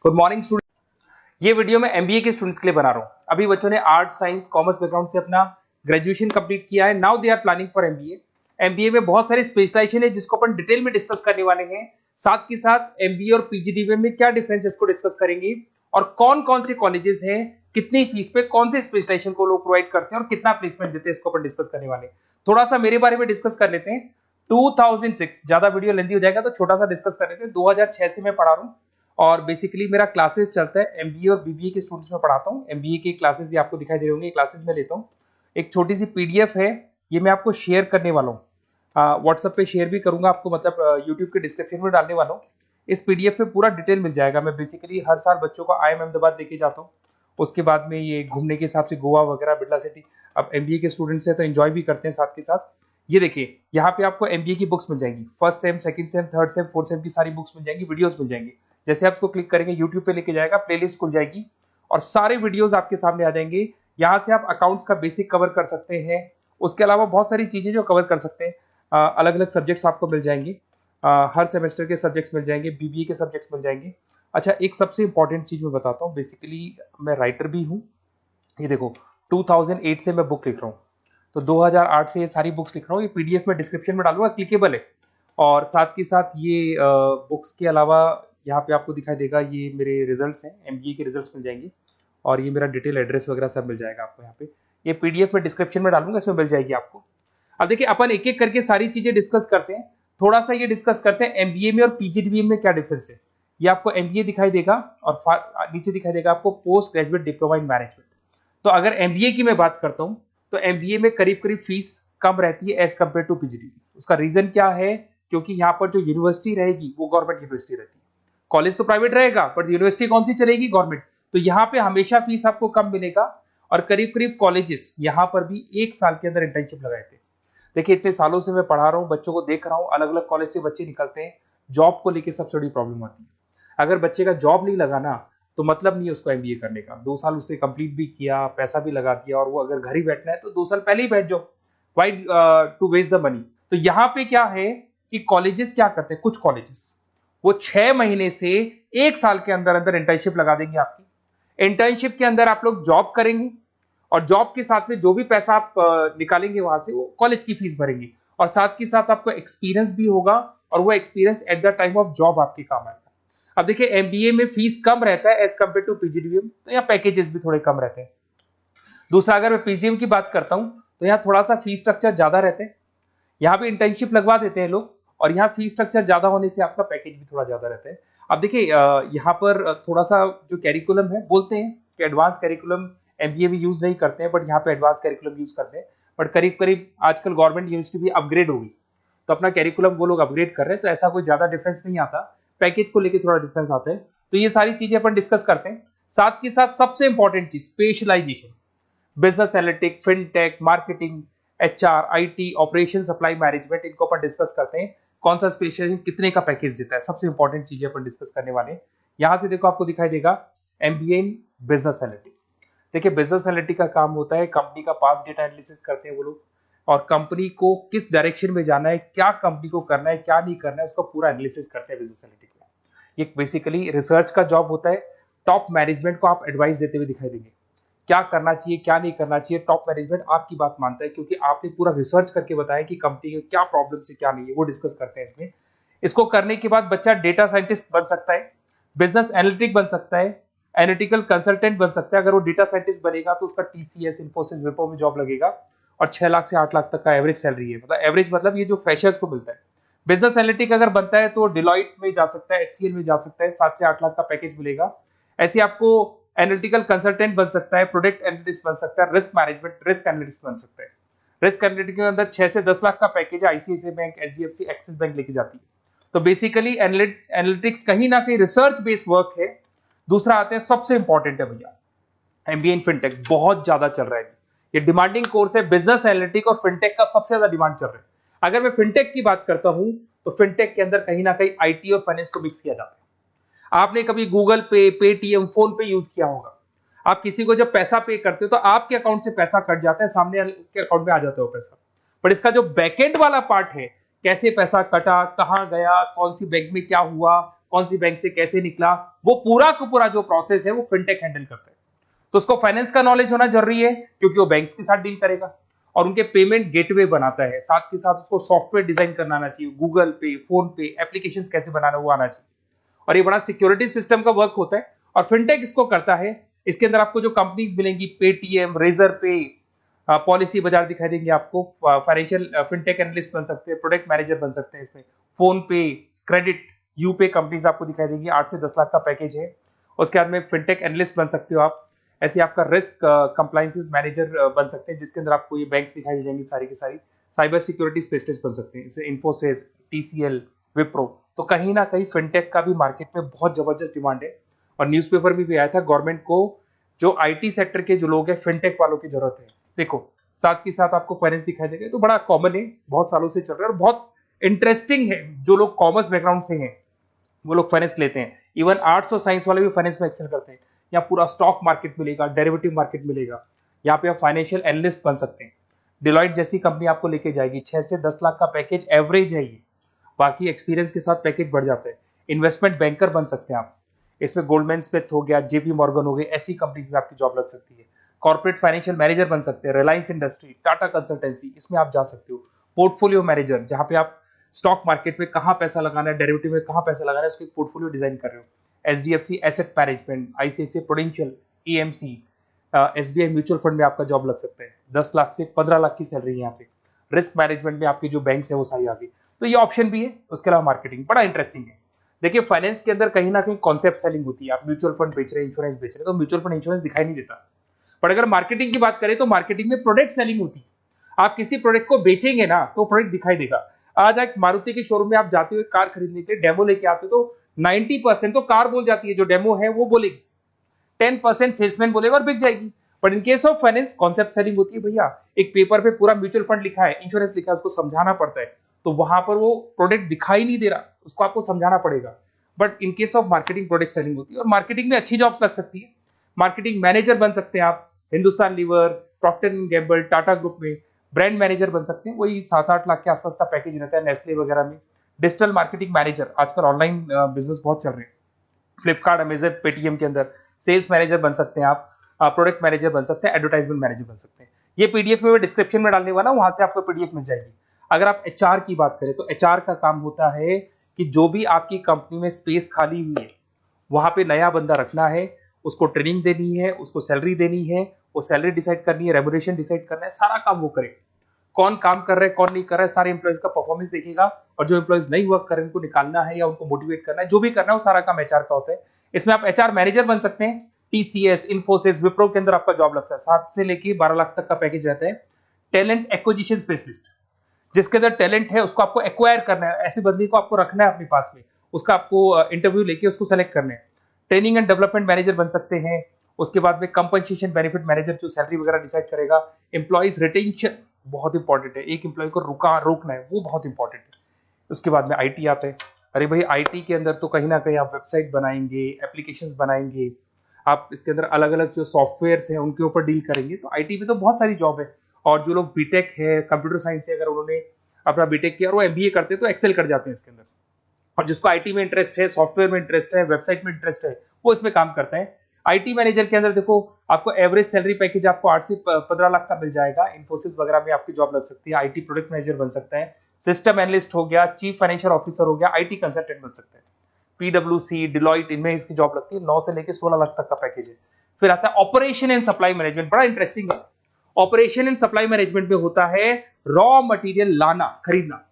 Good morning student. ये video मैं MBA के स्टूडेंट्स के लिए बना रहा हूँ। अभी बच्चों ने आर्ट्स साइंस कॉमर्स बैकग्राउंड से अपना ग्रेजुएशन कंप्लीट किया है। Now they are planning for MBA. MBA में बहुत सारे स्पेशलाइजेशन है जिसको अपन डिटेल में डिस्कस करने वाले हैं। साथ के साथ एमबीए और पीजीडीबीएम में क्या डिफरेंस है इसको डिस्कस करेंगे, और कौन कौन से कॉलेजेस हैं, कितनी फीस पे कौन से स्पेशलाइजेशन को लोग प्रोवाइड करते हैं और कितना प्लेसमेंट देते हैं, इसको अपन डिस्कस करने वाले हैं। थोड़ा सा मेरे बारे में डिस्कस कर लेते हैं। 2006, ज्यादा वीडियो लेंदी हो जाएगा तो छोटा सा डिस्कस कर लेते हैं। 2006 से मैं पढ़ा रहा हूँ और बेसिकली मेरा क्लासेस चलता है एमबीए और बीबीए के स्टूडेंट्स में पढ़ाता हूँ। एमबीए के क्लासेस ये आपको दिखाई दे रहे होंगे, क्लासेस में लेता हूँ। एक छोटी सी पीडीएफ है, ये मैं आपको शेयर करने वाला हूँ, व्हाट्सएप पे शेयर भी करूंगा आपको, मतलब यूट्यूब के डिस्क्रिप्शन में डालने वाला हूँ। इस पीडीएफ पे पूरा डिटेल मिल जाएगा। मैं बेसिकली हर साल बच्चों को IIM अहमदाबाद लेके जाता हूँ। उसके बाद में ये घूमने के हिसाब से गोवा वगैरह, बिरला सिटी। अब एमबीए के स्टूडेंट्स हैं तो एंजॉय भी करते हैं साथ के साथ। ये देखिए, यहाँ पे आपको एमबीए की बुक्स मिल जाएंगी, first sem, second same, third same, fourth same की सारी बुक्स मिल जाएंगी, वीडियोस मिल जाएंगी। जैसे आप इसको क्लिक करेंगे यूट्यूब पे लेके जाएगा, प्लेलिस्ट खुल जाएगी और सारे वीडियोस आपके सामने आ जाएंगे। यहाँ से आप अकाउंट्स का बेसिक कवर कर सकते हैं। उसके अलावा बहुत सारी चीजें जो कवर कर सकते हैं। अलग अलग सब्जेक्ट्स आपको मिल जाएंगे, हर सेमेस्टर के सब्जेक्ट्स मिल जाएंगे, बीबीए के सब्जेक्ट्स मिल जाएंगे। अच्छा, एक सबसे इंपॉर्टेंट चीज मैं बताता हूँ। बेसिकली मैं राइटर भी हूँ। ये देखो, 2008 से मैं बुक लिख रहा हूँ, तो 2008 से ये सारी बुक्स लिख रहा हूँ। ये पीडीएफ में डिस्क्रिप्शन में डालूंगा, क्लिकेबल है। और साथ के साथ ये बुक्स के अलावा यहाँ पे आपको दिखाई देगा, ये मेरे रिजल्ट्स हैं, एमबीए के रिजल्ट्स मिल जाएंगे। और ये मेरा डिटेल एड्रेस वगैरह सब मिल जाएगा आपको यहाँ पे। ये पीडीएफ में डिस्क्रिप्शन में डालूंगा, इसमें मिल जाएगी आपको। अब देखिए, अपन एक एक करके सारी चीजें डिस्कस करते हैं। थोड़ा सा ये डिस्कस करते हैं एमबीए में और पीजीडीबीएम में क्या डिफरेंस है। ये आपको एमबीए दिखाई देगा और नीचे दिखाई देगा आपको post graduate diploma in management. तो अगर एमबीए की मैं बात करता हूं तो एमबीए में करीब करीब फीस कम रहती है एज कंपेयर टू पीजीडीबी। उसका रीजन क्या है? क्योंकि यहाँ पर जो यूनिवर्सिटी रहेगी वो गवर्नमेंट यूनिवर्सिटी रहती है। कॉलेज तो प्राइवेट रहेगा बट यूनिवर्सिटी कौन सी चलेगी? गवर्नमेंट। तो यहाँ पे हमेशा फीस आपको कम मिलेगा। और करीब करीब कॉलेजेस यहाँ पर भी 1 साल के अंदर इंटर्नशिप लगाए थे। देखिए, इतने सालों से मैं पढ़ा रहा हूँ, बच्चों को देख रहा हूँ, अलग अलग कॉलेज से बच्चे निकलते हैं। जॉब को लेकर सबसे बड़ी प्रॉब्लम आती है। अगर बच्चे का जॉब नहीं लगा ना, तो मतलब नहीं है उसको एमबीए करने का। 2 साल उसने कंप्लीट भी किया, पैसा भी लगा दिया, और वो अगर घर ही बैठना है तो 2 साल पहले ही बैठ जाओ। Why to waste the money. तो यहाँ पे क्या है कि कॉलेजेस क्या करते हैं, कुछ कॉलेजेस वो 6 महीने से 1 साल के अंदर अंदर इंटर्नशिप लगा देंगे आपकी। इंटर्नशिप के अंदर आप लोग जॉब करेंगे और जॉब के साथ में जो भी पैसा आप निकालेंगे वहां से, वो कॉलेज की फीस भरेंगे। और साथ के साथ आपको एक्सपीरियंस भी होगा, और वो experience at the time of job आपके काम आएगा। अब देखिए, एमबीए में फीस कम रहता है एज कंपेयर टू पीजीडीबीएम, तो यहाँ पैकेजेस भी थोड़े कम रहते हैं। दूसरा, अगर मैं पीजीडीबीएम की बात करता हूं तो यहाँ थोड़ा सा फीस स्ट्रक्चर ज्यादा रहते हैं। यहाँ भी इंटर्नशिप लगवा देते हैं लोग, और यहाँ फीस स्ट्रक्चर ज्यादा होने से आपका पैकेज भी थोड़ा ज्यादा रहता है। अब देखिए, यहाँ पर थोड़ा सा जो कैरिकुलम है, बोलते हैं कि एडवांस कैरिकुलम एमबीए भी यूज नहीं करते हैं, बट यहाँ पे एडवांस कैरिकुलम यूज करते हैं। बट करीब करीब आजकल गवर्नमेंट यूनिवर्सिटी भी अपग्रेड होगी, तो अपना कैरिकुलम वो लोग अपग्रेड कर रहे हैं, तो ऐसा कोई ज्यादा डिफरेंस नहीं आता। पैकेज को लेके थोड़ा डिफरेंस आता है। तो ये सारी चीजें अपन डिस्कस करते हैं। साथ के साथ सबसे इंपॉर्टेंट चीज, specialization, business analytic, fintech, marketing, HR, IT, operation, supply management, इनको अपन डिस्कस करते हैं। कौन सा स्पेशलाइजेशन कितने का पैकेज देता है, सबसे इंपॉर्टेंट चीजें अपन डिस्कस करने वाले हैं। यहां से देखो, आपको दिखाई देगा एमबीए इन बिजनेस एनालिटिक। देखिए, बिजनेस एनालिटिक का काम होता है, कंपनी का पास डेटा एनालिसिस करते हैं वो लोग, और कंपनी को किस डायरेक्शन में जाना है, क्या कंपनी को करना है, क्या नहीं करना है, उसका पूरा एनालिसिस करते हैं बिजनेस एनालिटिक में। ये बेसिकली रिसर्च का जॉब होता है। टॉप मैनेजमेंट को आप एडवाइस देते हुए दिखाई देंगे, क्या करना चाहिए, क्या नहीं करना चाहिए। टॉप मैनेजमेंट आपकी बात मानता है, क्योंकि आपने पूरा रिसर्च करके बताया कि कंपनी में क्या प्रॉब्लम है, क्या नहीं है, वो डिस्कस करते हैं इसमें। इसको करने के बाद बच्चा डेटा साइंटिस्ट बन सकता है, बिजनेस एनालिटिक बन सकता है, एनालिटिकल कंसल्टेंट बन सकता है। अगर वो डेटा साइंटिस्ट बनेगा तो उसका टीसीएस, इन्फोसिस, विप्रो में जॉब लगेगा, और 6 लाख से 8 लाख तक का एवरेज सैलरी है। मतलब एवरेज मतलब ये जो फ्रेशर्स को मिलता है। बिजनेस एनालिटिक अगर बनता है तो डिलॉइट में जा सकता है, एचसीएल में जा सकता है, 7 से 8 लाख का पैकेज मिलेगा। ऐसे आपको एनालिटिकल कंसल्टेंट बन सकता है, प्रोडक्ट एनालिस्ट बन सकता है, रिस्क मैनेजमेंट, रिस्क एनालिस्ट बन सकता है। रिस्क एनालिटिक के अंदर 6 से 10 लाख का पैकेज है, ICICI bank, HDFC, axis bank लेके जाती है। तो बेसिकली एनालिटिक्स कहीं ना कहीं रिसर्च बेस्ड वर्क है। दूसरा आते हैं, सबसे इंपॉर्टेंट है भैया, एमबीए इन फिनटेक बहुत ज्यादा चल रहा है। ये डिमांडिंग कोर्स है। बिजनेस एनालिटिक और फिनटेक का सबसे ज्यादा डिमांड चल रहा है। अगर मैं फिनटेक की बात करता हूं तो फिनटेक के अंदर कहीं ना कहीं आईटी और फाइनेंस को मिक्स किया जाता है। आपने कभी गूगल पे, पेटीएम, फोन पे यूज किया होगा। आप किसी को जब पैसा पे करते हो तो आपके अकाउंट से पैसा कट जाता है, सामने के अकाउंट में आ जाता है वो पैसा। बट इसका जो बैकएंड वाला पार्ट है, कैसे पैसा कटा, कहां गया, कौन सी बैंक में क्या हुआ, कौन सी बैंक से कैसे निकला, वो पूरा का पूरा जो प्रोसेस है वो फिनटेक हैंडल करता है। तो उसको फाइनेंस का नॉलेज होना जरूरी है क्योंकि वो बैंक्स के साथ डील करेगा और उनके पेमेंट गेटवे बनाता है। साथ के साथ उसको सॉफ्टवेयर डिजाइन करना आना चाहिए, गूगल पे, फोन पे, एप्लीकेशंस कैसे बनाना वो आना चाहिए। और ये बड़ा सिक्योरिटी सिस्टम का वर्क होता है और फिनटेक इसको करता है। इसके अंदर आपको जो कंपनीज मिलेंगी, पेटीएम, रेजर पे, पॉलिसी बाजार दिखाई देंगे आपको, फाइनेंशियल फिनटेक एनालिस्ट बन सकते हैं, प्रोडक्ट मैनेजर बन सकते हैं इसमें, फोन पे, क्रेडिट, यूपे कंपनीज आपको दिखाई देंगी। 8 से 10 लाख का पैकेज है। उसके बाद में फिनटेक एनालिस्ट बन सकते हो आप। ऐसे आपका रिस्क कंप्लायंसेस मैनेजर बन सकते हैं जिसके अंदर आपको ये बैंक्स दिखाई दे जाएंगी सारी की सारी। साइबर सिक्योरिटी स्पेशलिस्ट बन सकते हैं, जैसे इन्फोसिस, टीसीएल, विप्रो। तो कहीं ना कहीं फिनटेक का भी मार्केट में बहुत जबरदस्त डिमांड है और न्यूज़पेपर में भी आया था, गवर्नमेंट को जो आईटी सेक्टर के जो लोग हैं फिनटेक वालों की जरूरत है। देखो साथ के साथ आपको फाइनेंस दिखाई देगा, तो बड़ा कॉमन है, बहुत सालों से चल रहा है और बहुत इंटरेस्टिंग है। जो लोग कॉमर्स बैकग्राउंड से हैं वो लोग फाइनेंस लेते हैं। इवन आर्ट्स और साइंस वाले भी फाइनेंस में एक्सेल करते हैं। यहाँ पूरा स्टॉक मार्केट मिलेगा, डेरिवेटिव मार्केट मिलेगा। यहाँ पे आप फाइनेंशियल एनालिस्ट बन सकते हैं। डिलॉयट जैसी कंपनी आपको लेके जाएगी। 6 से 10 लाख का पैकेज एवरेज है ये, बाकी एक्सपीरियंस के साथ पैकेज बढ़ जाता है। इन्वेस्टमेंट बैंकर बन सकते हैं आप, इसमें गोल्डमैन स्मिथ हो गया, जेपी मॉर्गन हो गए, ऐसी कंपनीज में आपकी जॉब लग सकती है। कॉर्पोरेट फाइनेंशियल मैनेजर बन सकते हैं, रिलायंस इंडस्ट्री, टाटा कंसल्टेंसी, इसमें आप जा सकते हो। पोर्टफोलियो मैनेजर, जहां पे आप स्टॉक मार्केट में कहां पैसा लगाना है, डेरिवेटिव में कहां पैसा लगाना है, उसके पोर्टफोलियो डिजाइन कर रहे हो। HDFC asset management, ICICI prudential, AMC, SBI mutual fund में आपका जॉब लग सकता है। 10 लाख से 15 लाख की सैलरी है यहाँ पे। रिस्क मैनेजमेंट में आपकी जो बैंक्स है वो सारी आ गई। तो ये ऑप्शन भी है। उसके अलावा मार्केटिंग बड़ा इंटरेस्टिंग है। देखिए फाइनेंस के अंदर कहीं ना कहीं कॉन्सेप्ट सेलिंग होती है। आप म्यूचुअल फंड बेच रहे हैं, इंश्योरेंस बेच रहे हैं, तो म्यूचुअल फंड इंश्योरेंस दिखाई नहीं देता। पर अगर मार्केटिंग की बात करें तो मार्केटिंग में प्रोडक्ट सेलिंग होती है। आप किसी प्रोडक्ट को बेचेंगे ना तो प्रोडक्ट दिखाई देगा। आज एक मारुति के शोरूम में आप जाते हुए कार खरीदने के लिए डेमो लेके आते हो तो 90% तो कार बोल जाती है, जो डेमो है वो बोलेगी, 10% सेल्समैन बोलेगा और बिक जाएगी। But in case of finance concept selling होती है। भैया एक पेपर पे पूरा म्यूचुअल फंड लिखा है, इंश्योरेंस लिखा है, उसको समझाना पड़ता है। तो वहां पर वो प्रोडक्ट दिखाई नहीं दे रहा, उसको आपको समझाना पड़ेगा। But in case of marketing product selling होती है और मार्केटिंग में अच्छी जॉब्स लग सकती है। मार्केटिंग मैनेजर बन सकते हैं आप, Hindustan Lever, Procter and Gamble, Tata group में ब्रांड मैनेजर बन सकते हैं। वही 7-8 लाख के आसपास का पैकेज रहता है, नेस्ले वगैरह में। डिजिटल मार्केटिंग मैनेजर, आजकल ऑनलाइन बिजनेस बहुत चल रहे हैं, फ्लिपकार्ट, अमेजन, पेटीएम के अंदर सेल्स मैनेजर बन सकते हैं आप, प्रोडक्ट मैनेजर बन सकते हैं, एडवर्टाइजमेंट मैनेजर बन सकते हैं। ये पीडीएफ में डिस्क्रिप्शन में डालने वाला, वहां से आपको पीडीएफ मिल जाएगी। अगर आप एचआर की बात करें तो एचआर का काम होता है कि जो भी आपकी कंपनी में स्पेस खाली हुई है वहां पे नया बंदा रखना है, उसको ट्रेनिंग देनी है, उसको सैलरी देनी है, वो सैलरी डिसाइड करनी है, रेम्यूनरेशन डिसाइड करना है, सारा काम वो करे। कौन काम कर रहा है, कौन नहीं कर रहा है, सारे एम्प्लॉइज का परफॉर्मेंस देखेगा और जो एम्प्लॉइज नहीं वर्क कर रहे हैं उनको निकालना है या उनको मोटिवेट करना है, जो भी करना है वो सारा काम एचआर का होता है। इसमें आप एचआर मैनेजर बन सकते हैं। टीसीएस, इन्फोसिस, विप्रो के अंदर आपका जॉब लगता है। 7 से लेके 12 लाख तक का पैकेज रहता है। टैलेंट एक्विजिशन स्पेशलिस्ट, जिसके अंदर टैलेंट है उसको आपको एक्वायर करना है, ऐसे बंदी को आपको रखना है अपने पास में, उसका आपको इंटरव्यू लेके उसको सेलेक्ट करना है। ट्रेनिंग एंड डेवलपमेंट मैनेजर बन सकते हैं। उसके बाद में कंपनसेशन बेनिफिट मैनेजर, जो सैलरी वगैरह डिसाइड करेगा। एम्प्लॉइज रिटेंशन बहुत इंपॉर्टेंट है, एक एम्प्लॉय को रोकना है, वो बहुत इंपॉर्टेंट है। उसके बाद में आईटी आता है। अरे भाई आईटी के अंदर तो कहीं ना कहीं आप वेबसाइट बनाएंगे, एप्लीकेशंस बनाएंगे, आप इसके अंदर अलग अलग जो सॉफ्टवेयर्स हैं उनके ऊपर डील करेंगे। तो आईटी में तो बहुत सारी जॉब है। और जो लोग बीटेक है, कंप्यूटर साइंस से अगर उन्होंने अपना बीटेक किया और वो एमबीए करते हैं तो एक्सेल कर जाते हैं इसके अंदर। और जिसको आईटी में इंटरेस्ट है, सॉफ्टवेयर में इंटरेस्ट है, वेबसाइट में इंटरेस्ट है, वो इसमें काम करता है। आईटी मैनेजर के अंदर देखो आपको एवरेज सैलरी पैकेज आपको 8 से 15 लाख का मिल जाएगा। इन्फोसिस वगैरह में आपकी जॉब लग सकती है। आईटी प्रोडक्ट मैनेजर बन सकता है, सिस्टम एनालिस्ट हो गया, चीफ फाइनेंशियल ऑफिसर हो गया, आईटी कंसल्टेंट बन सकते हैं। पीडब्ल्यूसी, डिलॉयट, इनमें इसकी जॉब लगती है। 9 से लेकर 16 लाख तक का पैकेज है। फिर आता है ऑपरेशन एंड सप्लाई मैनेजमेंट, बड़ा इंटरेस्टिंग है। ऑपरेशन एंड सप्लाई मैनेजमेंट में होता है रॉ मटेरियल लाना, खरीदना,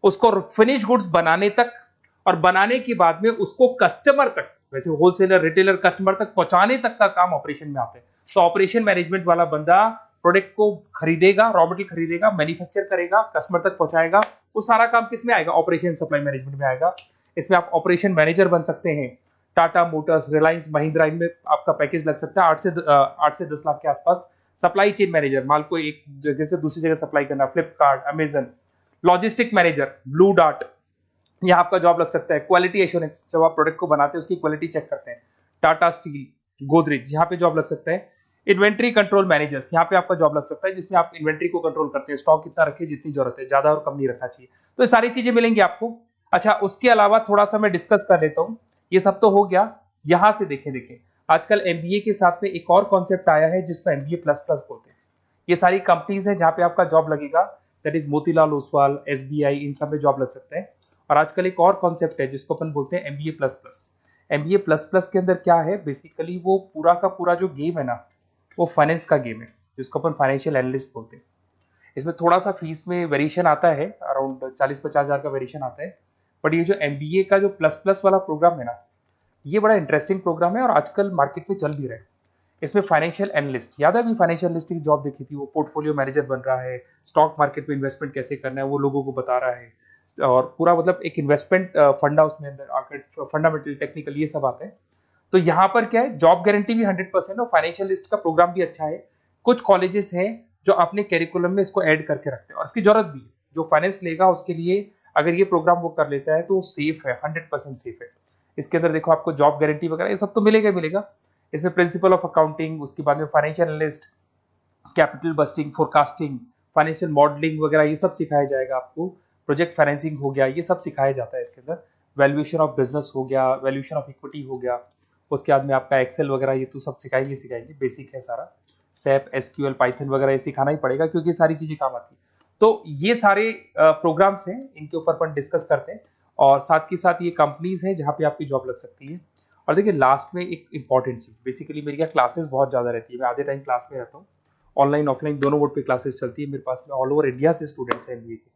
उसको फिनिश गुड्स बनाने तक और बनाने के बाद में उसको कस्टमर तक, वैसे होलसेलर, रिटेलर, कस्टमर तक पहुंचाने तक का काम ऑपरेशन में आता है। तो ऑपरेशन मैनेजमेंट वाला बंदा प्रोडक्ट को खरीदेगा, रॉ मटेरियल खरीदेगा, मैन्युफैक्चर करेगा, कस्टमर तक पहुंचाएगा, वो सारा काम किस में आएगा, ऑपरेशन सप्लाई मैनेजमेंट में आएगा। इसमें आप ऑपरेशन मैनेजर बन सकते हैं। टाटा मोटर्स, रिलायंस, महिंद्रा, इनमें आपका पैकेज लग सकता है 8 से 10 लाख के आसपास। सप्लाई चेन मैनेजर, माल को एक जगह से दूसरी जगह सप्लाई करना, Flipkart, Amazon. Logistic manager, blue dart, यहाँ आपका जॉब लग सकता है। क्वालिटी एश्योरेंस, जब आप प्रोडक्ट को बनाते हैं उसकी क्वालिटी चेक करते हैं, टाटा स्टील, गोदरेज, यहाँ पे जॉब लग सकता है। इन्वेंट्री कंट्रोल मैनेजर्स, यहाँ पे आपका जॉब लग सकता है, जिसमें आप इन्वेंट्री को कंट्रोल करते हैं, स्टॉक कितना रखे, जितनी जरूरत है, ज्यादा और कम नहीं रखना चाहिए। तो ये सारी चीजें मिलेंगी आपको। अच्छा, उसके अलावा थोड़ा सा मैं डिस्कस कर लेता हूँ। ये सब तो हो गया। यहाँ से देखें आजकल एमबीए के साथ में एक और कॉन्सेप्ट आया है जिसको एमबीए प्लस प्लस बोलते हैं। ये सारी कंपनीज हैं जहाँ पे आपका जॉब लगेगा, that is Motilal Oswal, SBI, इन सब में जॉब लग सकता है। और आजकल एक और कॉन्सेप्ट है जिसको अपन बोलते हैं MBA plus plus. MBA plus plus के अंदर क्या है, बेसिकली वो पूरा का पूरा जो गेम है ना, वो फाइनेंस का गेम है, जिसको अपन फाइनेंशियल एनालिस्ट बोलते हैं। इसमें थोड़ा सा फीस में वेरिएशन आता है, अराउंड 40-50 हज़ार का वेरिएशन आता है। बट ये जो एमबीए का जो प्लस प्लस वाला प्रोग्राम है ना, ये बड़ा इंटरेस्टिंग प्रोग्राम है और आजकल मार्केट में चल भी रहा है। इसमें फाइनेंशियल एनालिस्ट, याद है अभी फाइनेंशियल एनालिस्ट की जॉब देखी थी, वो पोर्टफोलियो मैनेजर बन रहा है, स्टॉक मार्केट में इन्वेस्टमेंट कैसे करना है वो लोगों को बता रहा है, और पूरा मतलब एक इन्वेस्टमेंट फंडा उसमें अंदर आकर फंडामेंटल टेक्निकल ये सब आता है। तो यहाँ पर क्या है, जॉब गारंटी भी 100% और फाइनेंशियल लिस्ट का प्रोग्राम भी अच्छा है। कुछ कॉलेजेस हैं जो अपने करिकुलम में इसको ऐड करके रखते हैं और इसकी जरूरत भी है। जो फाइनेंस लेगा उसके लिए अगर ये प्रोग्राम वो कर लेता है तो सेफ है, 100% सेफ है। इसके अंदर देखो आपको जॉब गारंटी वगैरह ये सब तो मिलेगा ही मिलेगा। इसमें प्रिंसिपल ऑफ अकाउंटिंग, उसके बाद में financial analyst, capital budgeting, forecasting, financial modelling वगैरह ये सब सिखाया जाएगा आपको। प्रोजेक्ट फाइनेंसिंग हो गया, ये सब सिखाया जाता है इसके अंदर। वैल्यूएशन ऑफ बिजनेस हो गया, वैल्यूएशन ऑफ इक्विटी हो गया। उसके बाद में आपका एक्सेल वगैरह ये तो सब सिखाएंगे, बेसिक है सारा। सैप, एसक्यूएल, पाइथन वगैरह ये सिखाना ही पड़ेगा क्योंकि ये सारी चीजें काम आती है। तो ये सारे प्रोग्राम्स हैं, इनके ऊपर अपन डिस्कस करते हैं। और साथ के साथ ये कंपनीज हैं जहाँ पे आपकी जॉब लग सकती है। और देखिए लास्ट में एक इंपॉर्टेंट चीज, बेसिकली मेरी क्या क्लासेस बहुत ज्यादा रहती है, मैं आधे टाइम क्लास में रहता हूँ। ऑनलाइन ऑफलाइन दोनों मोड पे क्लासेस चलती है मेरे पास में। ऑल ओवर इंडिया से स्टूडेंट्स हैं एमबीए के,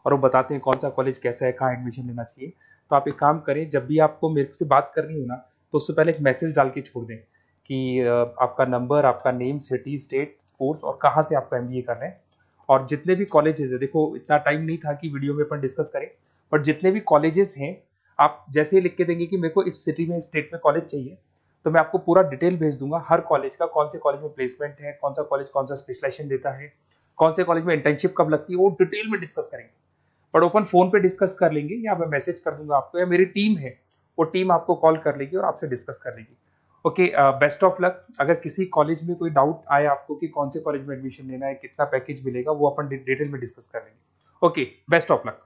और वो बताते हैं कौन सा कॉलेज कैसा है, कहाँ एडमिशन लेना चाहिए। तो आप एक काम करें, जब भी आपको मेरे से बात करनी हो ना, तो उससे पहले एक मैसेज डाल के छोड़ दें कि आपका नंबर, आपका नेम, सिटी, स्टेट, कोर्स और कहाँ से आपका एमबीए कर रहे हैं। और जितने भी कॉलेजेस है, देखो इतना टाइम नहीं था कि वीडियो में अपन डिस्कस करें, बट जितने भी कॉलेजेस हैं आप जैसे ही लिख के देंगे कि मेरे को इस सिटी में, स्टेट में कॉलेज चाहिए, तो मैं आपको पूरा डिटेल भेज दूंगा हर कॉलेज का, कौन से कॉलेज में प्लेसमेंट है, कौन सा कॉलेज कौन सा स्पेशलाइजेशन देता है, कौन से कॉलेज में इंटर्नशिप कब लगती है, वो डिटेल में डिस्कस करेंगे। बट ओपन फोन पे डिस्कस कर लेंगे, या मैं मैसेज कर दूंगा आपको, या मेरी टीम है वो टीम आपको कॉल कर लेगी और आपसे डिस्कस कर लेगी। Okay, best of luck. अगर किसी कॉलेज में कोई डाउट आए आपको कि कौन से कॉलेज में एडमिशन लेना है, कितना पैकेज मिलेगा, वो अपन डिटेल में डिस्कस कर लेंगे। Okay, best of luck.